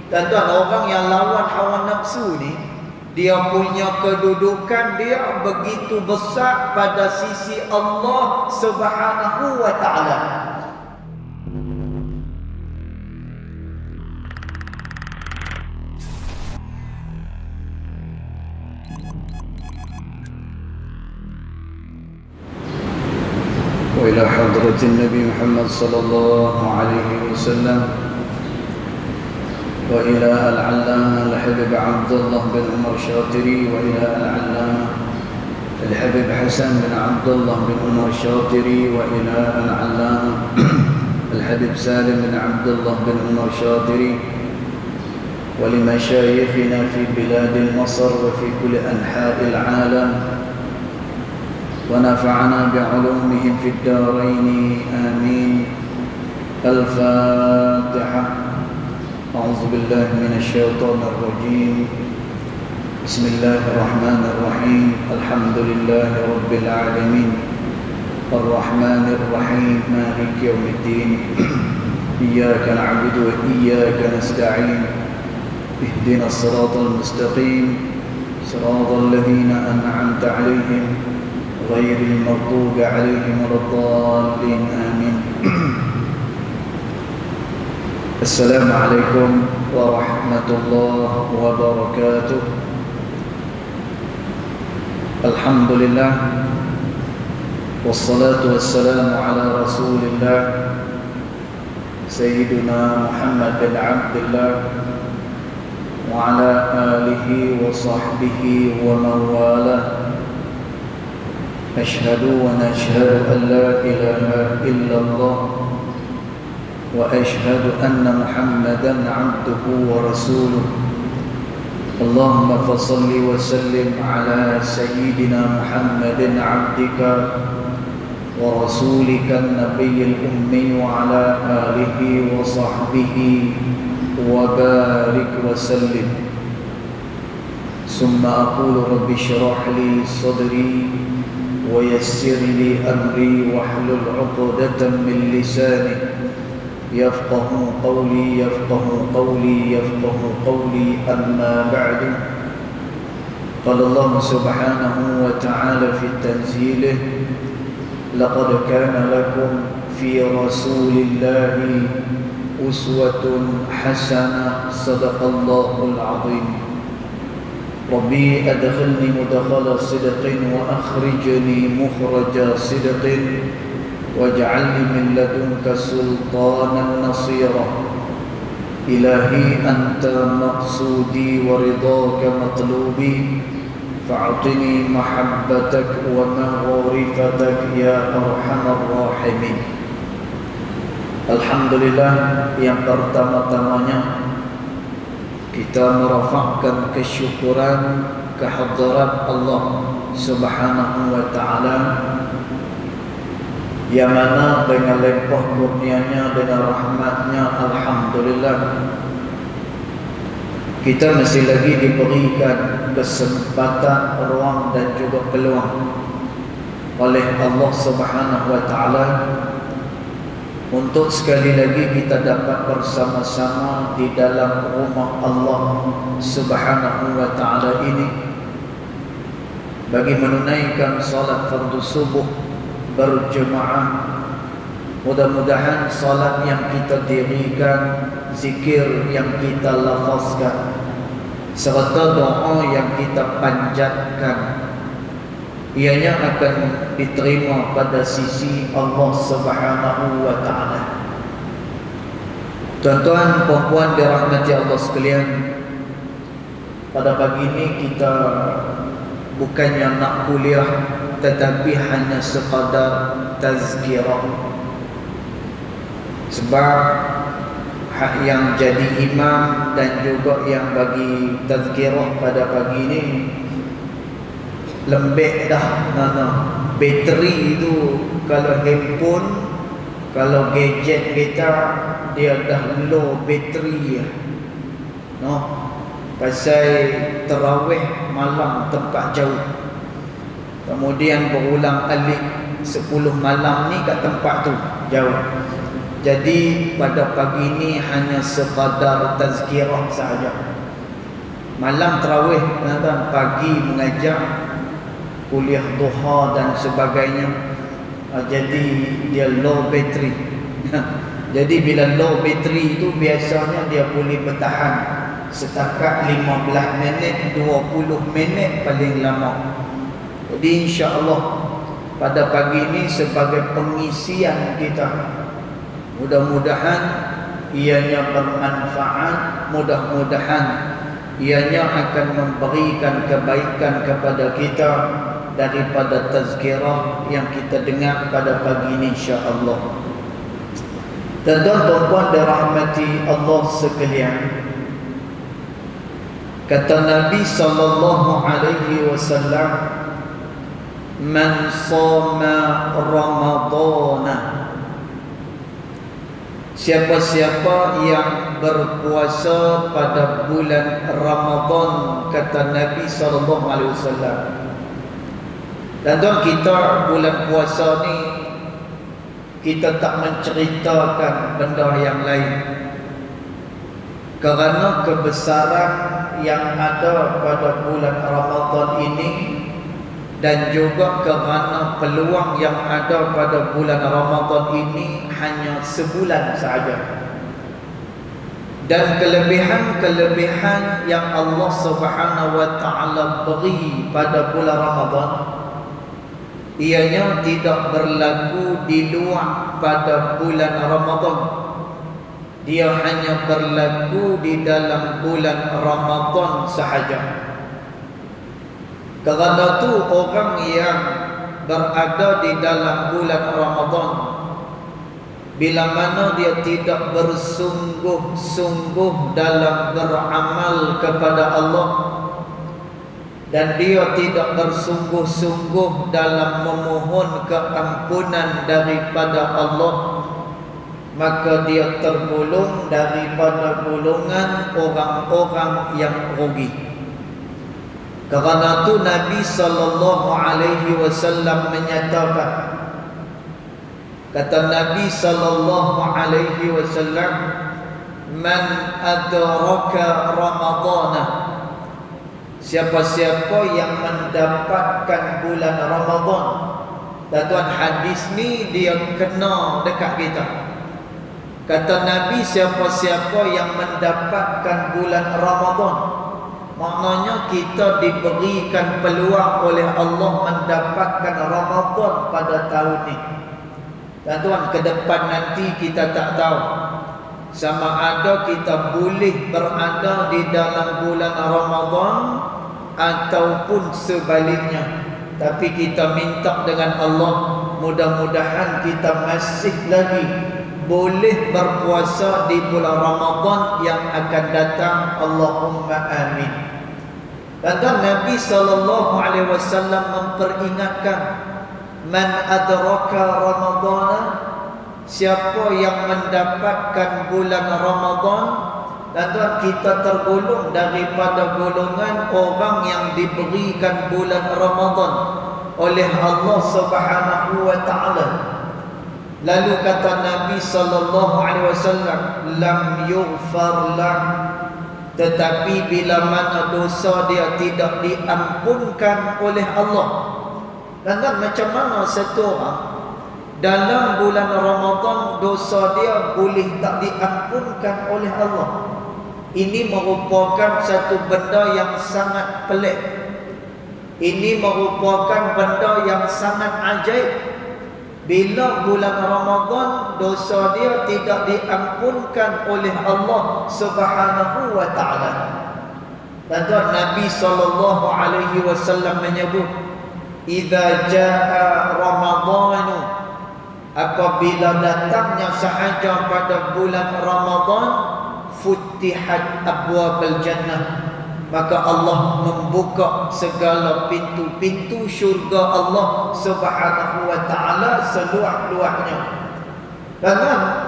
Tuan-tuan, orang yang lawan hawa nafsu ni, dia punya kedudukan dia begitu besar pada sisi Allah Subhanahu wa ta'ala. وإلى حضرة النبي محمد صلى الله عليه وسلم وإلى العلامة الحبيب عبد الله بن عمر الشاطري وإلى العلامة الحبيب حسن بن عبد الله بن عمر الشاطري وإلى العلامة الحبيب سالم بن عبد الله بن عمر الشاطري ولمشايخنا في بلاد مصر وفي كل أنحاء العالم ونفعنا بعلومهم في الدارين آمين. الفاتحة. أعوذ بالله من الشيطان الرجيم. بسم الله الرحمن الرحيم. الحمد لله رب العالمين الرحمن الرحيم مالك يوم الدين إياك نعبد وإياك نستعين اهدنا الصراط المستقيم صراط الذين أنعمت عليهم غير المغضوب عليهم ولا الضالين آمين. السلام عليكم ورحمة الله وبركاته. الحمد لله والصلاة والسلام على رسول الله سيدنا محمد بن عبد الله وعلى آله وصحبه ومن والاه. أشهد ونشهد أن لا إله إلا الله وأشهد أن محمدا عبده ورسوله. اللهم فصل وسلم على سيدنا محمد عبدك ورسولك النبي الأمي وعلى آله وصحبه وبارك وسلم. ثم أقول رب اشرح لي صدري ويسر لي أمري واحلل عقدة من لساني يفقه قولي يفقه قولي يفقه قولي. أما بعد، قال الله سبحانه وتعالى في تنزيله: لقد كان لكم في رسول الله أسوة حسنة صدق الله العظيم. ربي أدخلني مدخل صدق وأخرجني مخرج صدق واجعلني من لدنك سلطانا نصيرا. إلهي أنت مقصودي ورضاك مطلوبي فاعطني محبتك ومغفرتك يا أرحم الراحمين. Alhamdulillah, yang pertama-tamanya kita merafakkan kesyukuran kehadirat Allah Subhanahu wa ta'ala, yang mana dengan limpah kurnianya, dengan rahmatnya, alhamdulillah, kita masih lagi diberikan kesempatan, ruang dan juga peluang oleh Allah Subhanahu wa ta'ala untuk sekali lagi kita dapat bersama-sama di dalam rumah Allah Subhanahu wa ta'ala ini bagi menunaikan salat fardu subuh berjemaah. Mudah-mudahan salat yang kita dirikan, zikir yang kita lafazkan, serta doa yang kita panjatkan, ianya akan diterima pada sisi Allah Subhanahu wa ta'ala. Tuan-tuan, puan-puan dirahmati Allah sekalian, pada pagi ini kita bukannya nak kuliah, tetapi hanya sekadar tazkirah. Sebab hak yang jadi imam dan juga yang bagi tazkirah pada pagi ini lembek dah mana bateri itu. Kalau handphone, kalau gadget kita, dia dah low bateri ya. No, pasal tarawih malam tempat jauh, kemudian berulang alik 10 malam ni kat tempat tu jauh. Jadi pada pagi ini hanya sekadar tazkirah sahaja. Malam tarawih, tuan-tuan, pagi mengajar, kuliah duha dan sebagainya. Jadi dia low battery. Jadi bila low battery itu biasanya dia boleh bertahan setakat 15 minit, 20 minit paling lama. Jadi insya-Allah pada pagi ini sebagai pengisian kita, mudah-mudahan ianya bermanfaat, mudah-mudahan ianya akan memberikan kebaikan kepada kita daripada tazkirah yang kita dengar pada pagi ini insya-Allah. Tuan-tuan dirahmati Allah sekalian, kata Nabi sallallahu alaihi wasallam, man shoma ramadhana, siapa-siapa yang berpuasa pada bulan Ramadan, kata Nabi sallallahu alaihi wasallam. Dan tuan, kita bulan puasa ni kita tak menceritakan benda yang lain kerana kebesaran yang ada pada bulan Ramadan ini dan juga kerana peluang yang ada pada bulan Ramadan ini hanya sebulan sahaja. Dan kelebihan-kelebihan yang Allah Subhanahu wa taala beri pada bulan Ramadan, ianya tidak berlaku di luar pada bulan Ramadan. Dia hanya berlaku di dalam bulan Ramadan sahaja. Kerana itu orang yang berada di dalam bulan Ramadan, bila mana dia tidak bersungguh-sungguh dalam beramal kepada Allah, dan dia tidak bersungguh-sungguh dalam memohon keampunan daripada Allah, maka dia tergolong daripada golongan orang-orang yang rugi. Kerana itu Nabi sallallahu alaihi wasallam menyatakan, kata Nabi sallallahu alaihi wasallam, man adraka ramadana, siapa-siapa yang mendapatkan bulan Ramadan. Dan tuan, hadis ni dia kena dekat kita. Kata Nabi, siapa-siapa yang mendapatkan bulan Ramadan, maknanya kita diberikan peluang oleh Allah mendapatkan Ramadan pada tahun ni. Dan tuan, ke depan nanti kita tak tahu sama ada kita boleh berada di dalam bulan Ramadan ataupun sebaliknya. Tapi kita minta dengan Allah, mudah-mudahan kita masih lagi boleh berpuasa di bulan Ramadan yang akan datang. Allahumma amin. Dan Nabi SAW memperingatkan, man adraka ramadana, siapa yang mendapatkan bulan Ramadan. Dan tuan, kita tergolong daripada golongan orang yang diberikan bulan Ramadan oleh Allah Subhanahu wa taala. Lalu kata Nabi sallallahu alaihi wasallam, lam yughfar lah, tetapi bila mana dosa dia tidak diampunkan oleh Allah. Dan macam mana satu orang dalam bulan Ramadan dosa dia boleh tak diampunkan oleh Allah? Ini merupakan satu benda yang sangat pelik. Ini merupakan benda yang sangat ajaib. Bila bulan Ramadan dosa dia tidak diampunkan oleh Allah Subhanahu wa taala. Dan Nabi sallallahu alaihi wasallam menyebut, idza jaa Ramadhanu, apabila datangnya sahaja pada bulan Ramadan, futihat abwabul jannah, maka Allah membuka segala pintu-pintu syurga Allah Subhanahu wa taala seluas-luasnya. Dan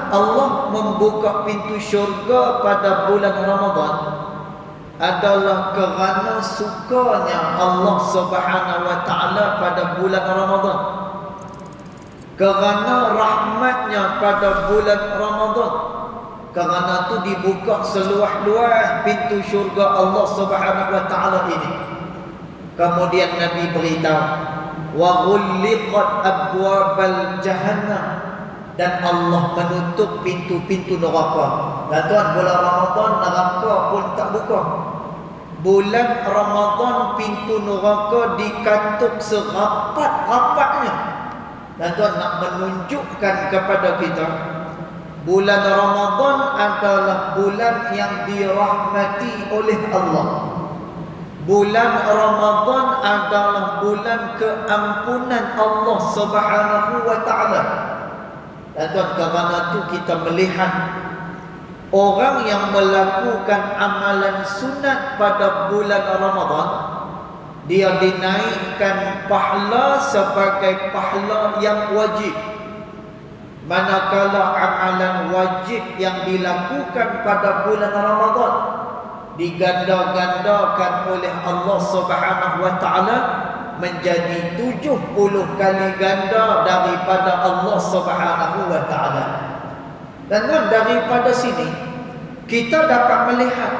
Allah membuka pintu syurga pada bulan Ramadan adalah kerana sukanya Allah Subhanahu wa taala pada bulan Ramadan. kerana rahmatnya pada bulan Ramadan. Kerana tu dibuka seluas-luas pintu syurga Allah Subhanahu wa taala ini. Kemudian Nabi beritahu, wa ghulliqat abwabal jahannam, dan Allah menutup pintu-pintu neraka. Dan tuan, bulan Ramadan neraka pun tak buka. Bulan Ramadan pintu neraka dikatuk serapat-rapatnya. Dan tuan, nak menunjukkan kepada kita, bulan Ramadan adalah bulan yang dirahmati oleh Allah. Bulan Ramadan adalah bulan keampunan Allah Subhanahu wa taala. Dan tuan, kerana tu kita melihat orang yang melakukan amalan sunat pada bulan Ramadan, dia dinaikkan pahala sebagai pahala yang wajib. Manakala amalan wajib yang dilakukan pada bulan Ramadan diganda-gandakan oleh Allah Subhanahu wa taala menjadi 70 kali ganda daripada Allah Subhanahu wa taala. Dan daripada sini kita dapat melihat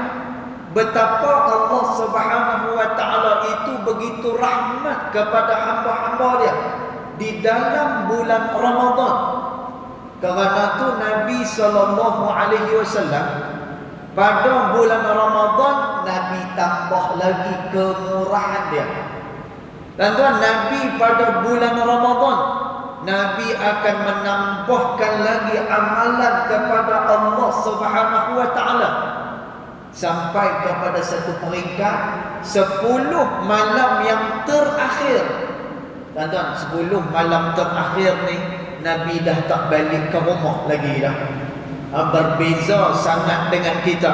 betapa Allah Subhanahu wa taala itu begitu rahmat kepada hamba-hamba dia di dalam bulan Ramadan. Kerana tu Nabi SAW pada bulan Ramadan Nabi tambah lagi kemurahan dia. Dan tuan, Nabi pada bulan Ramadan Nabi akan menambahkan lagi amalan kepada Allah Subhanahu wa taala sampai kepada satu peringkat 10 malam yang terakhir. Dan tuan, 10 malam terakhir ni Nabi dah tak balik ke rumah lagi dah. Berbeza sangat dengan kita.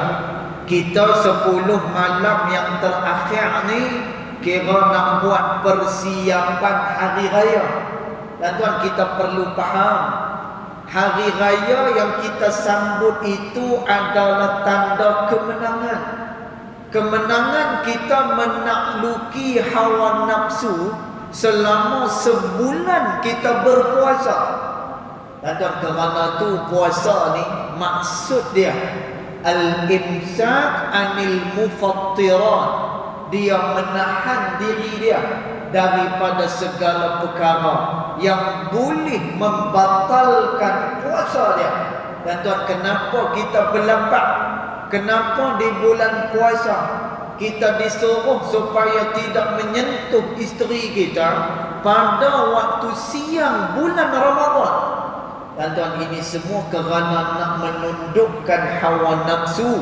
Kita 10 malam yang terakhir ni kira nak buat persiapan hari raya. Dan tuan, kita perlu faham, hari raya yang kita sambut itu adalah tanda kemenangan. Kemenangan kita menakluki hawa nafsu selama sebulan kita berpuasa. Dan tuan, kerana tu puasa ni maksud dia al-imsak anil mufattirat. Dia menahan diri dia daripada segala perkara yang boleh membatalkan puasa dia. Dan tuan, kenapa kita berlambat? Kenapa di bulan puasa kita disuruh supaya tidak menyentuh isteri kita pada waktu siang bulan Ramadan? Dan tuan, ini semua kerana nak menundukkan hawa nafsu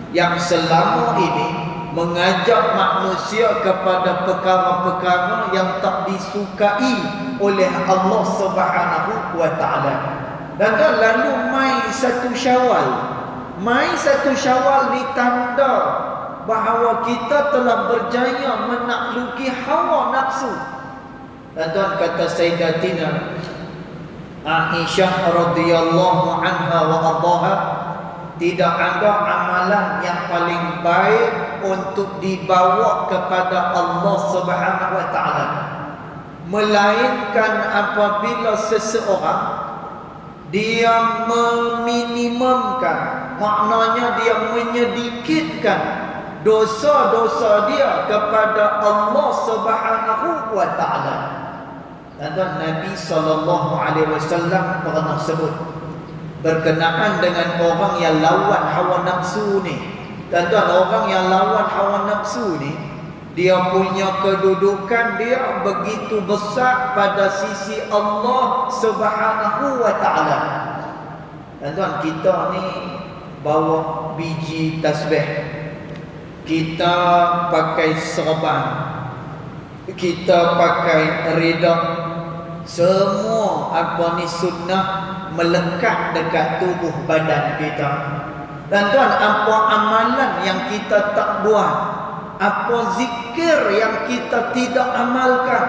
yang selama ini mengajak manusia kepada perkara-perkara yang tak disukai oleh Allah Subhanahu wa taala. Dan tuan, lalu mai 1 Syawal. Mai 1 Syawal ni tanda bahawa kita telah berjaya menakluki hawa nafsu. Dan tuan, kata Sayyidatina Aisyah radhiyallahu anha wa ardhaha, tidak ada amalan yang paling baik untuk dibawa kepada Allah Subhanahu wa taala melainkan apabila seseorang dia meminimumkan, maknanya dia menyedikitkan dosa-dosa dia kepada Allah Subhanahu wa taala. Dan Nabi SAW pernah sebut berkenaan dengan orang yang lawan hawa nafsu ni. Dan tuan, orang yang lawan hawa nafsu ni, dia punya kedudukan dia begitu besar pada sisi Allah Subhanahu wa taala. Dan tuan, kita ni bawa biji tasbih, kita pakai serban, kita pakai rida, semua apa ni sunnah melekat dekat tubuh badan kita. Dan tuan, apa amalan yang kita tak buat, apa zikir yang kita tidak amalkan.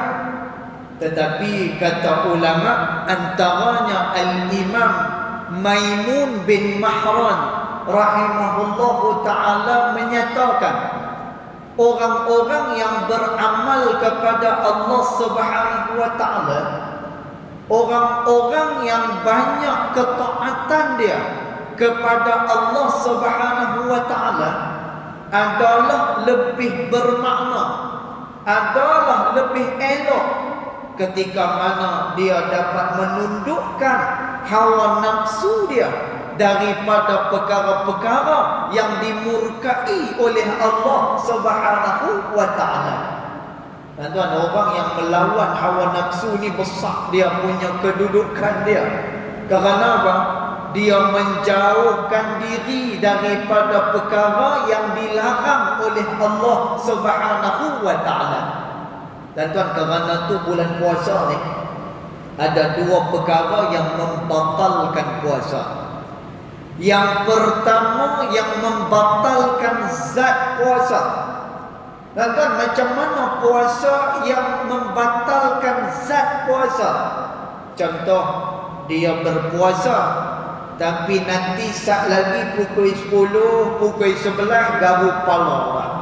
Tetapi kata ulama, antaranya Al-Imam Maimun bin Mahran rahimahullahu ta'ala menyatakan, orang-orang yang beramal kepada Allah Subhanahu wa ta'ala orang-orang yang banyak ketaatan dia kepada Allah Subhanahu wa taala adalah lebih bermakna, adalah lebih elok ketika mana dia dapat menundukkan hawa nafsu dia daripada perkara-perkara yang dimurkai oleh Allah Subhanahu wa taala. Tuan-tuan, orang yang melawan hawa nafsu ni besar dia punya kedudukan dia. Kerana apa? Dia menjauhkan diri daripada perkara yang dilarang oleh Allah Subhanahu wa taala. Dan tuan, kerana tu bulan puasa ni ada dua perkara yang membatalkan puasa. Yang pertama yang membatalkan zat puasa. Dan tuan, macam mana puasa yang membatalkan zat puasa? Contoh, dia berpuasa tapi nanti saat lagi pukul 10, pukul 11 garu kepala orang.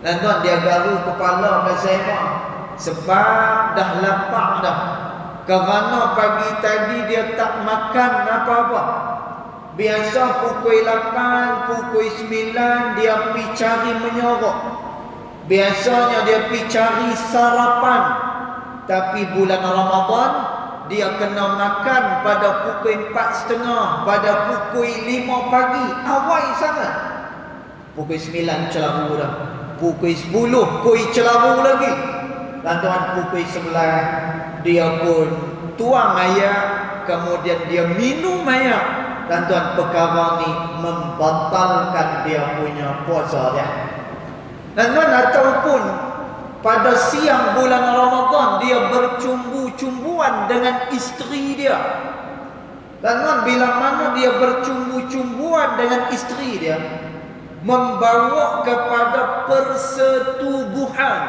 Dan tuan, dia garu kepala pasal apa? Sebab dah lapar dah. Kerana pagi tadi dia tak makan apa-apa. Biasa pukul 8, pukul 9 dia pergi cari menyorok. Biasanya dia pergi cari sarapan. Tapi bulan Ramadan dia kena makan pada pukul 4.30, pada pukul 5 pagi. Awal sangat. Pukul 9 celaru dah. Pukul 10 koi celaru lagi. Dan tuan, pukul 11 dia pun tuang air, kemudian dia minum air. Dan tuan, perkara ni membatalkan dia punya puasa dia. Dan tuan, ataupun pada siang bulan Ramadan dia bercumbu-cumbuan dengan isteri dia. Dan tuan, bila mana dia bercumbu-cumbuan dengan isteri dia, membawa kepada persetubuhan.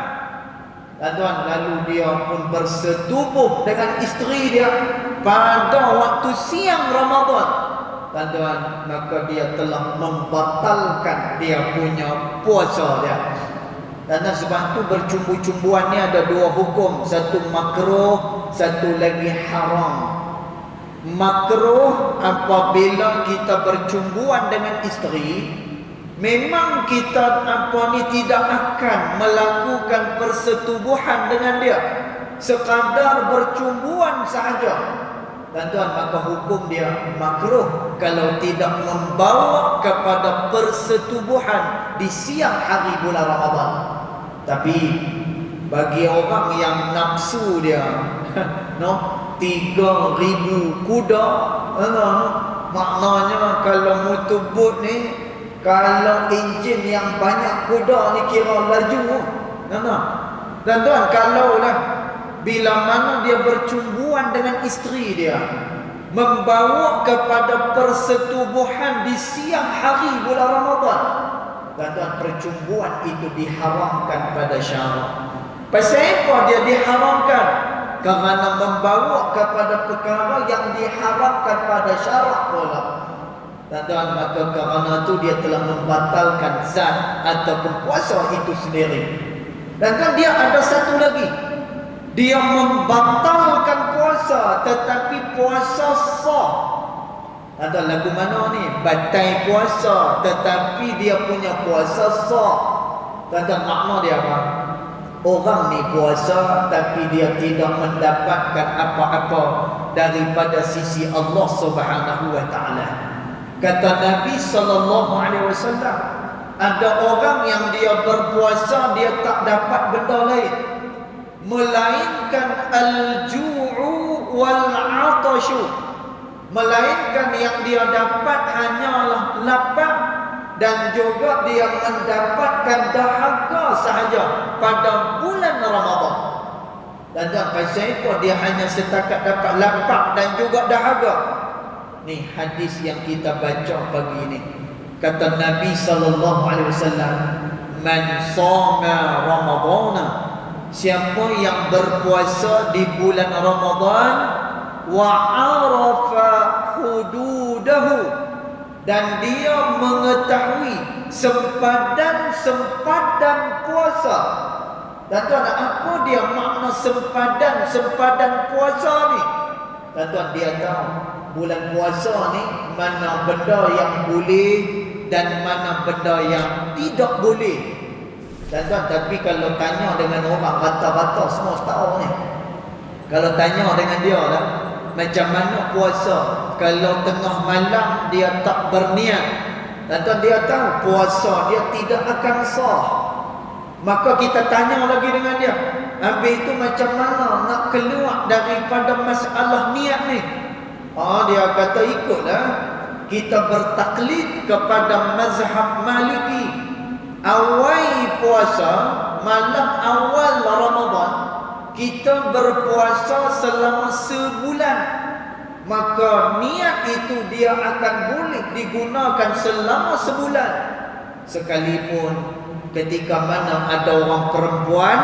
Dan tuan, lalu dia pun bersetubuh dengan isteri dia pada waktu siang Ramadan. Dan tuan, maka dia telah membatalkan dia punya puasa dia. Dan sebab tu bercumbu-cumbuan ni ada dua hukum. Satu makruh, satu lagi haram. Makruh apabila kita bercumbuan dengan isteri, memang kita tidak akan melakukan persetubuhan dengan dia, sekadar bercumbuan sahaja. Dan tuan, maka hukum dia makruh kalau tidak membawa kepada persetubuhan di siang hari bulan Ramadan. Tapi bagi orang yang nafsu dia 3,000 kuda, maknanya kalau motorbot ni, kalau enjin yang banyak kuda ni kira laju. Dan tuan, kalaulah bila mana dia bercumbuan dengan isteri dia, membawa kepada persetubuhan di siang hari bulan Ramadan, dan tuan, percumbuan itu diharamkan pada syarak. Pasal apa dia diharamkan? Kerana membawa kepada perkara yang diharamkan pada syarak pula. Dan tuan, maka kerana itu dia telah membatalkan zat ataupun puasa itu sendiri. Dan tuan, dia ada satu lagi. Dia membatalkan puasa, tetapi puasa sah. Ada lagu mana ni? Batal puasa, tetapi dia punya puasa sah. Dan makna dia apa? Orang ni puasa, tapi dia tidak mendapatkan apa-apa daripada sisi Allah Subhanahu wa taala. Kata Nabi SAW, ada orang yang dia berpuasa, dia tak dapat benda lain melainkan al-ju'u wal-'atashu, melainkan yang dia dapat hanyalah lapar dan juga dia mendapatkan dahaga sahaja pada bulan Ramadan. Dan pasal apa dia hanya setakat dapat lapar dan juga dahaga? Ni hadis yang kita baca pagi ini. Kata Nabi SAW, man shoma Ramadana, siapa yang berpuasa di bulan Ramadan, wa arafa hududahu, dan dia mengetahui sempadan-sempadan puasa. Dan tuan, apa dia makna sempadan puasa ni? Tuan-tuan, dia tahu bulan puasa ni mana benda yang boleh dan mana benda yang tidak boleh. Tuan-tuan, tapi kalau tanya dengan orang rata-rata semua tahu ni. Kalau tanya dengan dia lah, macam mana puasa kalau tengah malam dia tak berniat, tuan-tuan, dia tahu puasa dia tidak akan sah. Maka kita tanya lagi dengan dia, habis itu macam mana nak keluar daripada masalah niat ni? Dia kata, ikutlah, kita bertaklid kepada mazhab Maliki. Awal puasa, malam awal Ramadan, kita berpuasa selama sebulan. Maka niat itu dia akan boleh digunakan selama sebulan. Sekalipun ketika mana ada orang perempuan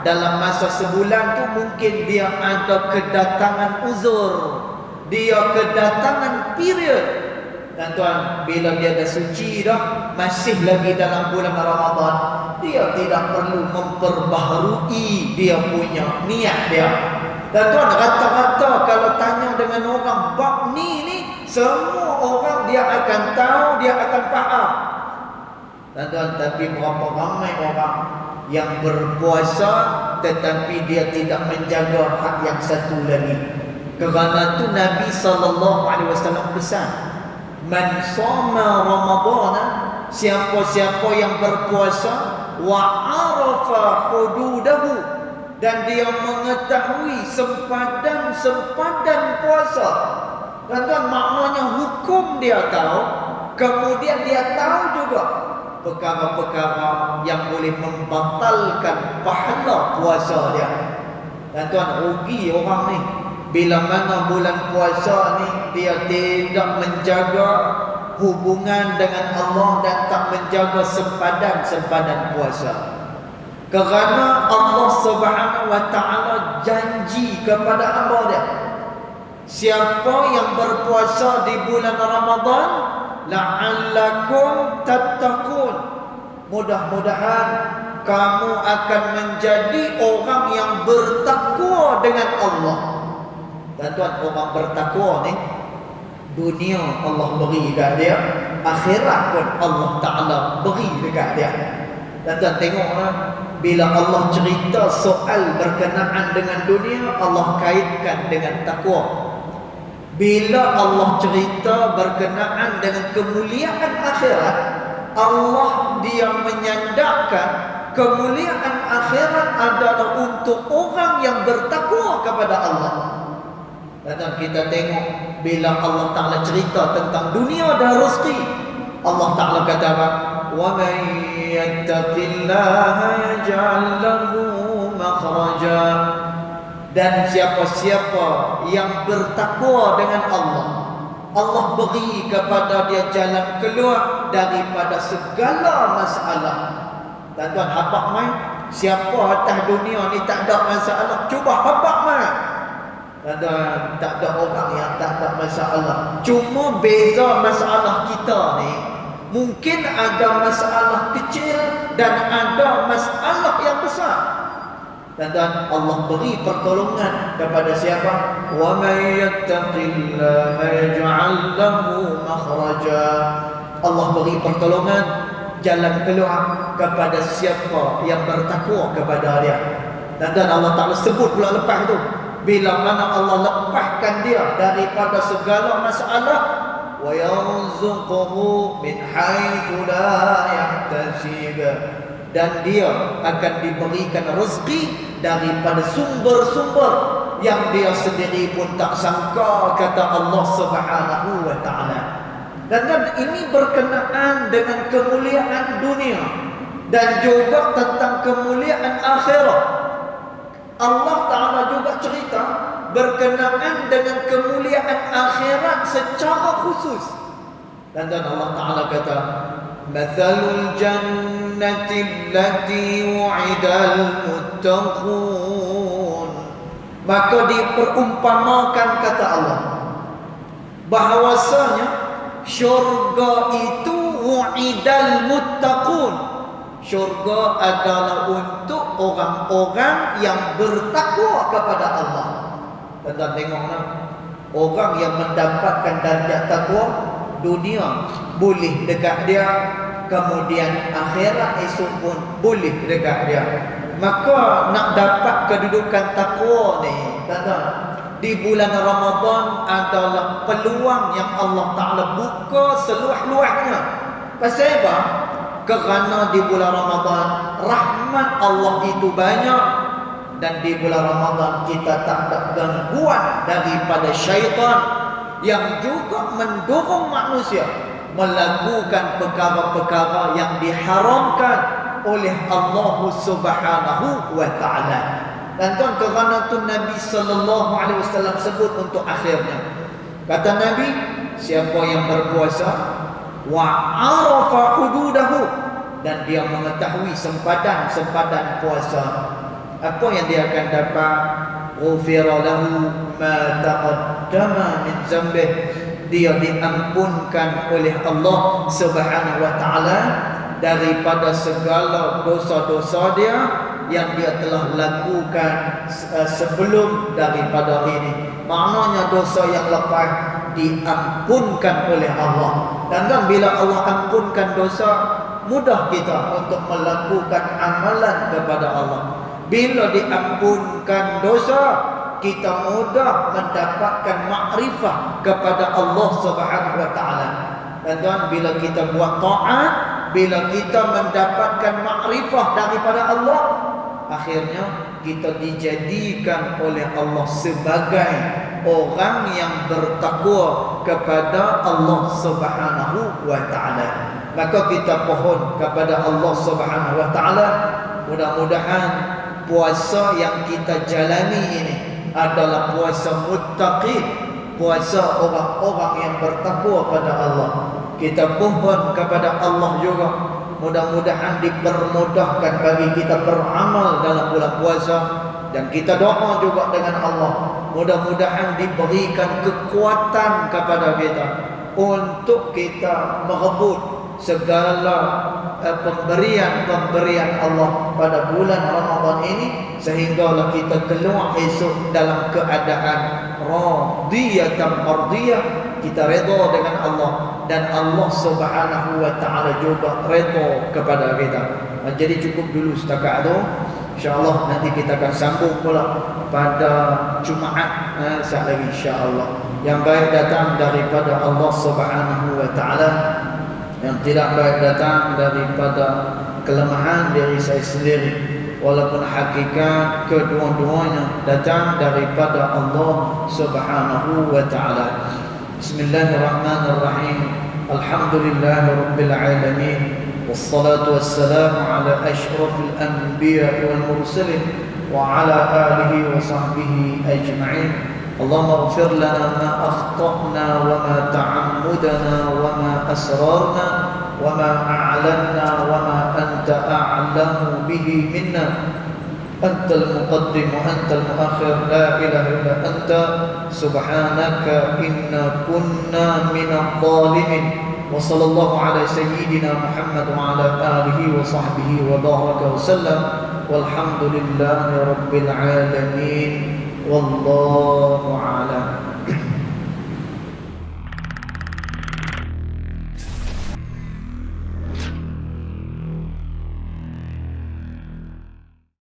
dalam masa sebulan tu mungkin dia ada kedatangan uzur, dia kedatangan period. Dan tuan, bila dia dah suci dah, masih lagi dalam bulan Ramadan, dia tidak perlu memperbaharui dia punya niat dia. Dan tuan, rata-rata kalau tanya dengan orang bab ni semua orang dia akan tahu, dia akan faham. Dan tuan, tapi berapa ramai orang yang berpuasa tetapi dia tidak menjaga hak yang satu lagi. Kerana tu Nabi SAW pesan, man shoma Ramadana, siapa-siapa yang berpuasa wa arafa hududahu, dan dia mengetahui sempadan-sempadan puasa. Tuan-tuan, maknanya hukum dia tahu, kemudian dia tahu juga perkara-perkara yang boleh membatalkan pahala puasa dia. Tuan-tuan, rugi orang ni bila mana bulan puasa ni dia tidak menjaga hubungan dengan Allah dan tak menjaga sempadan-sempadan puasa. Kerana Allah Subhanahu wa taala janji kepada hamba dia, siapa yang berpuasa di bulan Ramadan, la'allakum tattaqun, mudah-mudahan kamu akan menjadi orang yang bertakwa dengan Allah. Dan tuan, orang bertakwa ni dunia Allah beri dekat dia, akhirat pun Allah Ta'ala beri dekat dia. Dan tuan, tengoklah, bila Allah cerita soal berkenaan dengan dunia, Allah kaitkan dengan takwa. Bila Allah cerita berkenaan dengan kemuliaan akhirat, Allah dia menyandarkan kemuliaan akhirat adalah untuk orang yang bertakwa kepada Allah. Dan kita tengok bila Allah Ta'ala cerita tentang dunia dan rezeki, Allah Ta'ala kata apa? Wa man yattaqillaha yaj'al lahu makhraja, dan siapa-siapa yang bertakwa dengan Allah, Allah beri kepada dia jalan keluar daripada segala masalah. Dan tuan, habaq mai, siapa atas dunia ni tak ada masalah? Cuba habaq mai. Tak ada orang yang tak ada masalah. Cuma beza masalah kita ni, mungkin ada masalah kecil dan ada masalah yang besar. Dan Allah beri pertolongan kepada siapa? Wa may yattaqillaha yaj'al lahu makhraja. Allah beri pertolongan, jalan keluar kepada siapa yang bertakwa kepada dia. Dan Allah Ta'ala sebut pula lepas tu, bila mana Allah lepaskan dia daripada segala masalah, wa yarzuquhu min haitsu la yahtasib, dan dia akan diberikan rezeki daripada sumber-sumber yang dia sendiri pun tak sangka, kata Allah Subhanahu wa taala. Dan ini berkenaan dengan kemuliaan dunia dan juga tentang kemuliaan akhirat. Allah Ta'ala juga cerita berkenaan dengan kemuliaan akhirat secara khusus. Dan Allah Ta'ala kata, mathalul jannati allati wu'idal muttaqun, maka diperumpamakan, kata Allah, bahwasanya syurga itu wu'idal muttaqun, syurga adalah untuk orang-orang yang bertakwa kepada Allah. Dan tengoklah, Orang yang mendapatkan darjat takwa, dunia boleh dekat dia, kemudian akhirat esok pun boleh dekat dia. Maka nak dapat kedudukan takwa ni, tuan-tuan, di bulan Ramadan adalah peluang yang Allah Ta'ala buka seluas-luasnya. Pasal apa? Kerana di bulan Ramadan rahmat Allah itu banyak, dan di bulan Ramadan kita tak ada gangguan daripada syaitan yang juga mendorong manusia melakukan perkara-perkara yang diharamkan oleh Allah Subhanahu wa taala. Dan tuan, kerana tu Nabi sallallahu alaihi wasallam sebut untuk akhirnya. Kata Nabi, siapa yang berpuasa wa arafa hududahu, dan dia mengetahui sempadan-sempadan puasa, apa yang dia akan dapat? Ghufira lahu ma taqaddama min dzambih, dia diampunkan oleh Allah Subhanahu wa taala daripada segala dosa-dosa dia yang dia telah lakukan sebelum daripada ini. Maknanya dosa yang lepas diampunkan oleh Allah. Dan kan bila Allah ampunkan dosa, mudah kita untuk melakukan amalan kepada Allah. Bila diampunkan dosa, kita mudah mendapatkan makrifah kepada Allah Subhanahu wa taala. Dan tuan, bila kita buat taat, bila kita mendapatkan makrifah daripada Allah, akhirnya kita dijadikan oleh Allah sebagai orang yang bertakwa kepada Allah Subhanahu wa taala. Maka kita pohon kepada Allah Subhanahu wa taala, mudah-mudahan puasa yang kita jalani ini adalah puasa muttaqin, puasa orang-orang yang bertakwa pada Allah. Kita mohon kepada Allah juga, mudah-mudahan dipermudahkan bagi kita beramal dalam bulan puasa. Dan kita doa juga dengan Allah, mudah-mudahan diberikan kekuatan kepada kita untuk kita merebut segala pemberian-pemberian Allah pada bulan Ramadan ini, sehinggalah kita keluar esok dalam keadaan radiyatan mardiyah, kita redha dengan Allah, dan Allah Subhanahu wa taala juga redha kepada kita. Jadi cukup dulu setakat itu. InsyaAllah nanti kita akan sambung pula pada Jumaat saat lagi, insyaAllah. Yang baik datang daripada Allah Subhanahu wa taala, yang tidak baik datang daripada kelemahan diri saya sendiri, walaupun hakikat kedua-duanya datang daripada Allah Subhanahu wa taala. Bismillahirrahmanirrahim. Alhamdulillahirabbil alamin, wassalatu wassalamu ala asyrafil anbiya'i wal mursalin wa ala alihi wa sahbihi ajma'in. اللهم اغفر لنا ما أخطأنا وما تعمدنا وما أسررنا وما أعلنا وما أنت أعلم به منا. أنت المقدم وأنت المؤخر، لا إله إلا أنت، سبحانك إنا كنا من الظالمين. وصلى الله على سيدنا محمد وعلى آله وصحبه وبارك وسلم، والحمد لله رب العالمين. والله